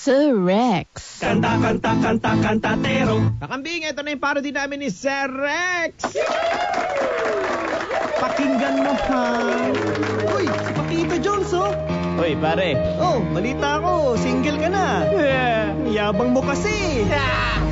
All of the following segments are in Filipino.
Sir Rex. Kanta, kanta, kanta, kantatero. Kakambing, ito na yung parody namin ni Sir Rex. Pakinggan mo ha. Uy, si Pakito Jones, oh. Uy, pare. Oh, balita ko, single ka na. Yabang mo kasi.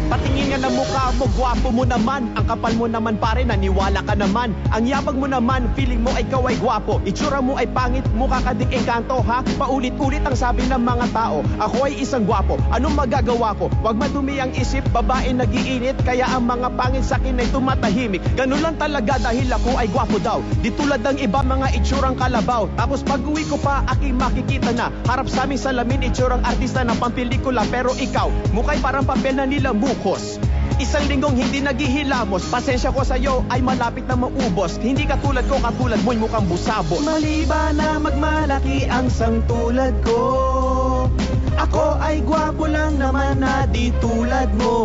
Patingin nga ng mukha mo, gwapo mo naman. Ang kapal mo naman pare, naniwala ka naman. Ang yabang mo naman, feeling mo ay ikaw ay gwapo. Itsura mo ay pangit, mukha ka ding engkanto ha. Paulit-ulit ang sabi ng mga tao, ako ay isang gwapo, anong magagawa ko? Wag madumi ang isip, babae nagiinit. Kaya ang mga pangit sa akin ay tumatahimik. Ganun lang talaga dahil ako ay gwapo daw. Di tulad ng iba mga itsurang kalabaw. Tapos pag uwi ko pa, aking makikita na harap sa aming salamin, itsurang artista na pampelikula. Pero ikaw, mukha'y parang papel na nila mukos. Isang linggong hindi naghihilamos. Pasensya ko sa'yo ay malapit na maubos. Hindi katulad ko, katulad mo'y mukhang busabos. Mali ba na magmalaki ang sangtulad ko? Ako ay gwapo lang naman na di tulad mo.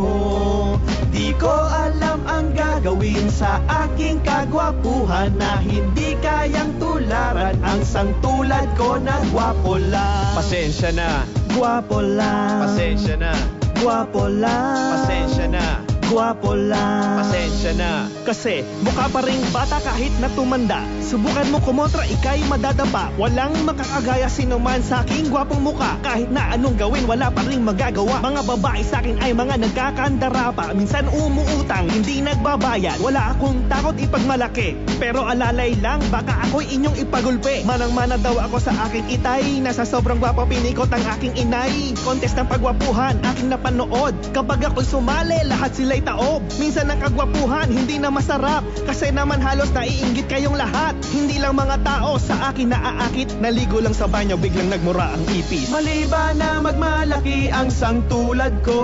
Di ko alam ang gagawin sa aking kagwapuhan na hindi kayang tularan ang sangtulad ko na gwapo lang. Pasensya na, Gwapo lang. pasensya na, Gwapo lang. pasensya na, Gwapo lang. pasensya na. Kasi mukha pa ring bata kahit na tumanda. Subukan mo kumontra, ika'y madadapa. Walang makakagaya sinuman sa aking gwapong muka. Kahit na anong gawin, wala pa ring magagawa. Mga babae sa akin ay mga nagkakandara pa. Minsan umuutang, hindi nagbabayad. Wala akong takot ipagmalaki, pero alalay lang, baka ako'y inyong ipagulpe. Manang-mana daw ako sa aking itay. Nasa sobrang gwapo pinikot ang aking inay. Contest ng pagwapuhan, aking napanood. Kapag ako'y sumali, lahat sila'y taob. Minsan ang kagwapuhan, hindi na masarap. Kasi naman halos naiinggit kayong lahat. Hindi lang mga tao sa akin naaakit. Naligo lang sa banyo, biglang nagmura ang ipis. Mali ba na magmalaki ang sangtulad ko?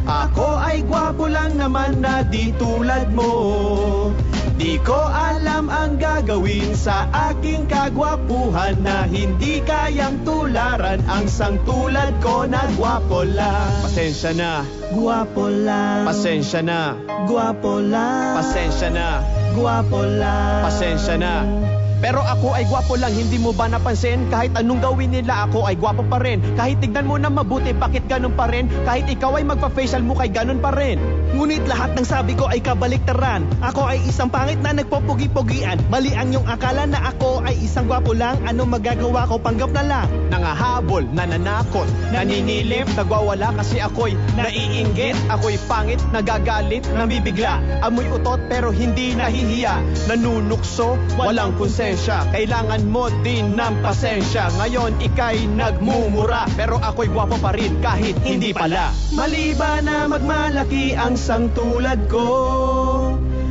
Ako ay gwapo lang naman na di tulad mo. Di ko alam ang gagawin sa aking kagwapuhan na hindi kayang tularan ang sangtulad ko na gwapo lang. Pasensya na, Gwapo lang. pasensya na, Gwapo lang. pasensya na, Gwapo lang. pasensya na. Pero ako ay gwapo lang, hindi mo ba napansin? Kahit anong gawin nila, ako ay gwapo pa rin. Kahit tignan mo na mabuti, bakit ganun pa rin? Kahit ikaw ay magpa-facial mo, kay ganun pa rin. Ngunit lahat ng sabi ko ay kabaliktaran. Ako ay isang pangit na nagpopugi-pugian. Mali ang iyong akala na ako ay isang gwapo lang. Anong magagawa ko? Panggap na lang. Nangahabol, nananakot, naninilip, nagwawala kasi ako'y naiinggit. Ako'y pangit, nagagalit, nabibigla. Amoy utot pero hindi nahihiya. Nanunukso, walang konsensya. Kailangan mo din ng pasensya. Ngayon ika'y nagmumura, pero ako'y gwapo pa rin kahit hindi pala. Mali ba na magmalaki ang sangtulad ko?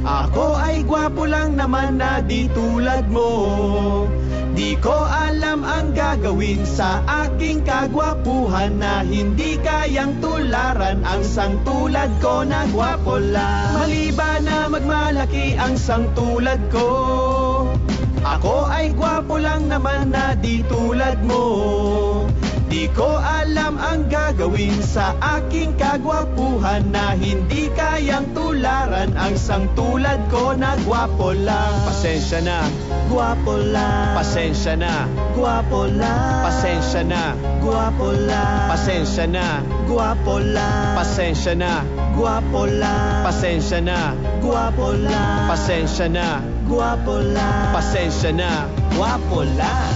Ako ay gwapo lang naman na di tulad mo. Di ko alam ang gagawin sa aking kagwapuhan na hindi kayang tularan ang sangtulad ko na gwapo lang. Mali ba na magmalaki ang sangtulad ko? Ako ay gwapo lang naman na di tulad mo. Di ko alam ang gagawin sa aking kagwapuhan na hindi kayang tularan ang sangtulad ko na gwapo lang. Pasensya na, Gwapo lang. pasensya na, Gwapo lang. pasensya na, Gwapo lang. pasensya na, Gwapo lang. pasensya na, Gwapo lang. pasensya na, Gwapo lang. pasensya na, Gwapo lang. pasensya na. Gwapo lang.